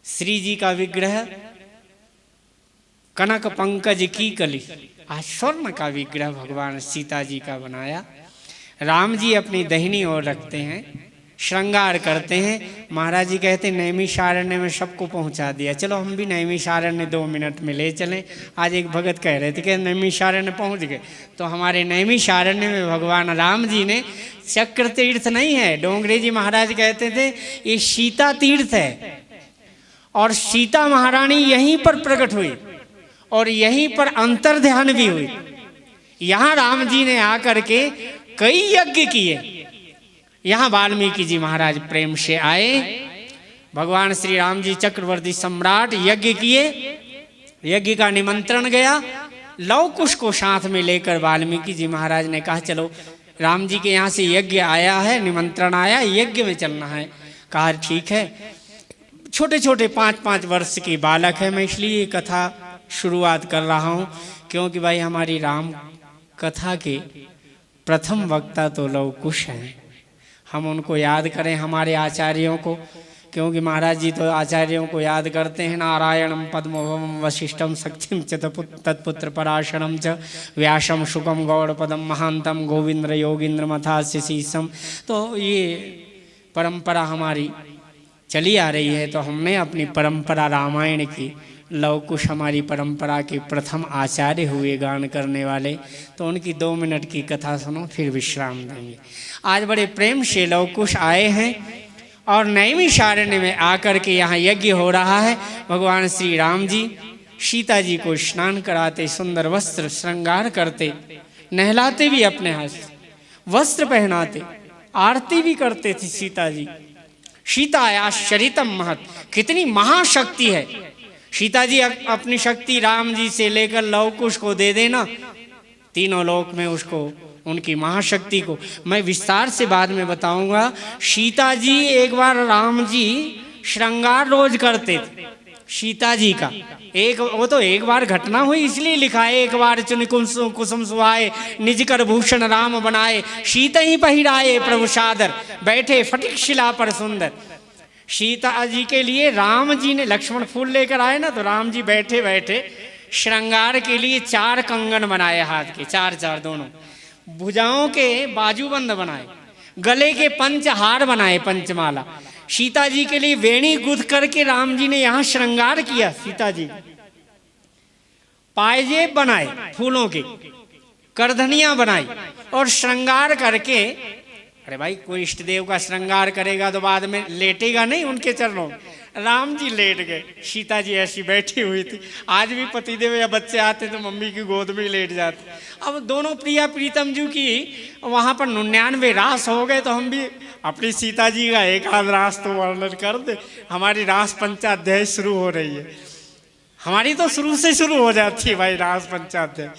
श्री जी का विग्रह कनक पंकज की कली, आज स्वर्ण का विग्रह भगवान सीता जी का बनाया। राम जी अपनी दाहिनी ओर रखते हैं, श्रृंगार करते हैं। महाराज जी कहते नैमिषारण्य में सबको पहुंचा दिया, चलो हम भी नैमिषारण्य 2 मिनट में ले चलें। आज एक भगत कह रहे थे कि नैमिषारण्य पहुंच गए, तो हमारे नैमिषारण्य में भगवान राम जी ने, चक्र तीर्थ नहीं है, डोंगरे जी महाराज कहते थे ये सीता तीर्थ है, और सीता महारानी यहीं पर प्रकट हुई और यहीं पर अंतर ध्यान भी हुई। यहाँ राम जी ने आकर के कई यज्ञ किए। यहाँ वाल्मीकि जी महाराज प्रेम से आए, भगवान श्री राम जी चक्रवर्ती सम्राट यज्ञ किए, यज्ञ का निमंत्रण गया। लव कुश को साथ में लेकर वाल्मीकि जी महाराज ने कहा चलो राम जी के यहाँ से यज्ञ आया है, निमंत्रण आया, यज्ञ में चलना है। कहा ठीक है। छोटे छोटे 5-5 वर्ष के बालक है, मैं इसलिए कथा शुरुआत कर रहा हूँ क्योंकि भाई हमारी राम कथा के प्रथम वक्ता तो लव कुश हैं। हम उनको याद करें, हमारे आचार्यों को, क्योंकि महाराज जी तो आचार्यों को याद करते हैं। नारायणम पद्मभवम वशिष्ठम शक्तिम च तत्पुत्र पराशरम च व्यासम शुकम गौड़पदम महांतम गोविंद्र योगिंद्र मथास्य शीसम। तो ये परंपरा हमारी चली आ रही है, तो हमने अपनी परंपरा रामायण की, लव कुश हमारी परंपरा के प्रथम आचार्य हुए गान करने वाले, तो उनकी 2 मिनट की कथा सुनो फिर विश्राम देंगे। आज बड़े प्रेम से लव कुश आए हैं और नैमिषारण्य में आकर के यहाँ यज्ञ हो रहा है। भगवान श्री राम जी सीता जी को स्नान कराते, सुंदर वस्त्र श्रृंगार करते, नहलाते भी अपने हाथ, वस्त्र पहनाते, आरती भी करते थे सीता जी। सीता आश्चर्यतम महत, कितनी महाशक्ति है सीता जी। अपनी शक्ति राम जी से लेकर लव कुश को दे देना, तीनों लोक में उसको, उनकी महाशक्ति को मैं विस्तार से बाद में बताऊंगा। सीता जी एक बार राम जी श्रृंगार रोज करते थे सीता जी का, वो तो एक बार घटना हुई इसलिए लिखा है, एक बार चुन कुसुम सुहाए निज कर भूषण राम बनाए, सीता ही पहिराए प्रभु सादर, बैठे फटिक शिला पर सुंदर। सीता जी के लिए राम जी ने, लक्ष्मण फूल लेकर आए ना, तो राम जी बैठे बैठे श्रृंगार के लिए 4 कंगन बनाए, हाथ के 4 दोनों, भुजाओं के बाजूबंद बनाए, गले के पंचहार बनाए, पंचमाला। सीता जी के लिए वेणी गुथ करके राम जी ने यहाँ श्रृंगार किया। सीता जी पायजेब बनाए फूलों के, करधनियां बनाई और श्रृंगार करके, अरे भाई कोई इष्ट देव का श्रृंगार करेगा तो बाद में लेटेगा नहीं उनके चरणों में। राम जी लेट गए, सीता जी ऐसी बैठी हुई थी। आज भी पतिदेव या बच्चे आते तो मम्मी की गोद में लेट जाते। अब दोनों प्रिया प्रीतम जी की वहाँ पर 99 रास हो गए, तो हम भी अपनी सीता जी का एक आध रास तो वर्णन कर दे। हमारी रास पंचाध्याय शुरू हो रही है, हमारी तो शुरू से शुरू हो जाती है भाई रास पंचाध्याय।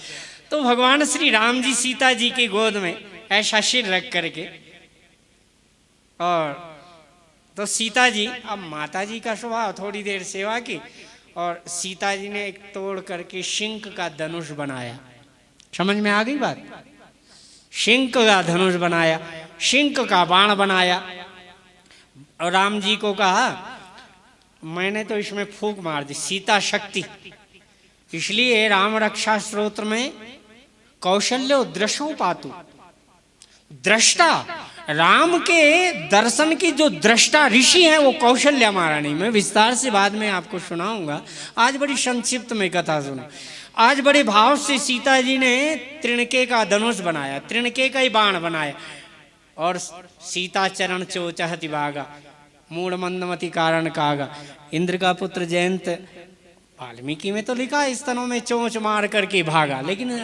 तो भगवान श्री राम जी सीता जी की गोद में ऐसा सिर रख करके, और तो सीता जी, अब माता जी का स्वभाव, थोड़ी देर सेवा की और सीता जी ने एक तोड़ करके सिंह का धनुष बनाया। समझ में आ गई बात? सिंह का धनुष बनाया, सिंह का बाण बनाया और राम जी को कहा मैंने तो इसमें फूंक मार दी, सीता शक्ति। इसलिए राम रक्षा स्तोत्र में कौशल्यो दृशो पातु, दृष्टा, राम के दर्शन की जो दृष्टा ऋषि हैं वो कौशल्य महारानी। मैं विस्तार से बाद में आपको सुनाऊंगा, आज बड़ी संक्षिप्त में कथा सुनो। आज बड़े भाव से सीता जी ने त्रिणके का धनुष बनाया, त्रिणके का ही बाण बनाया, और सीता चरण चोचहति भागा, मूढ़ मंदमति कारण कागा। इंद्र का पुत्र जयंत, वाल्मीकि में तो लिखा स्तनों में चोंच मार करके भागा, लेकिन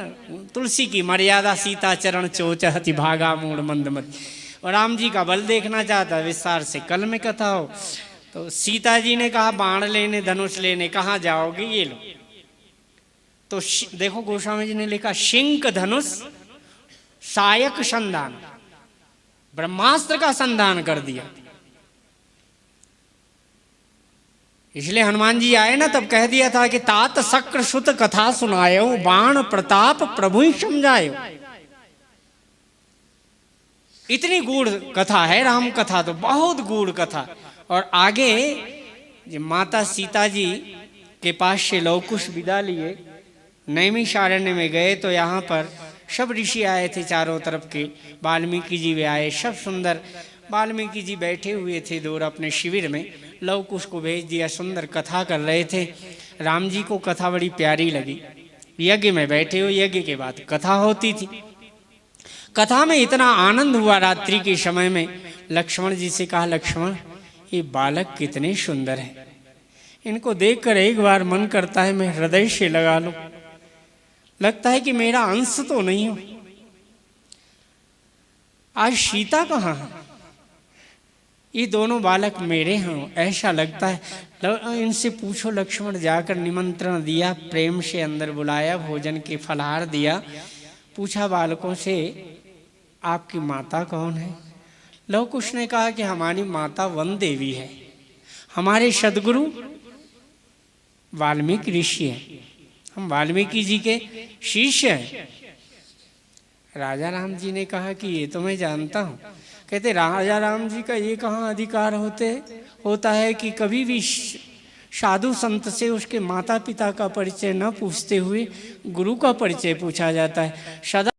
तुलसी की मर्यादा सीता चरण चोचहति भागा मूढ़ मंदमति। और राम जी का बल देखना चाहता, विस्तार से कल में कथा हो। तो सीता जी ने कहा बाण लेने, धनुष लेने, कहाँ जाओगे? ये लो। तो देखो गोस्वामी जी ने लिखा सिंह धनुष सायक संधान, ब्रह्मास्त्र का संधान कर दिया। इसलिए हनुमान जी आए ना, तब कह दिया था कि तात शक्र सुत कथा सुनायो, बाण प्रताप प्रभु ही समझायो। इतनी गूढ़ कथा है राम कथा, तो बहुत गूढ़ कथा। और आगे जब माता सीता जी के पास से लवकुश विदा लिए नैमिषारण्य में गए तो यहाँ पर सब ऋषि आए थे चारों तरफ के। वाल्मीकि जी भी आए, सब सुंदर। वाल्मीकि जी बैठे हुए थे दूर अपने शिविर में, लवकुश को भेज दिया, सुंदर कथा कर रहे थे। राम जी को कथा बड़ी प्यारी लगी। यज्ञ में बैठे हो, यज्ञ के बाद कथा होती थी। कथा में इतना आनंद हुआ रात्रि के समय में। लक्ष्मण जी से कहा, लक्ष्मण ये बालक कितने सुंदर हैं, इनको देखकर एक बार मन करता है मैं हृदय से लगा लूं, लगता है कि मेरा अंश तो नहीं हो। आज सीता कहाँ है, ये दोनों बालक मेरे हों ऐसा लगता है। इनसे पूछो। लक्ष्मण जाकर निमंत्रण दिया, प्रेम से अंदर बुलाया, भोजन के फलहार दिया। पूछा बालकों से, आपकी माता कौन है? लवकुश ने कहा कि हमारी माता वन देवी है, हमारे सदगुरु वाल्मीकि ऋषि हैं, हम वाल्मीकि जी के शिष्य हैं। राजा राम जी ने कहा कि ये तो मैं जानता हूँ। कहते राजा राम जी का ये कहाँ अधिकार होता है कि कभी भी साधु संत से उसके माता पिता का परिचय न पूछते हुए गुरु का परिचय पूछा जाता है। सदा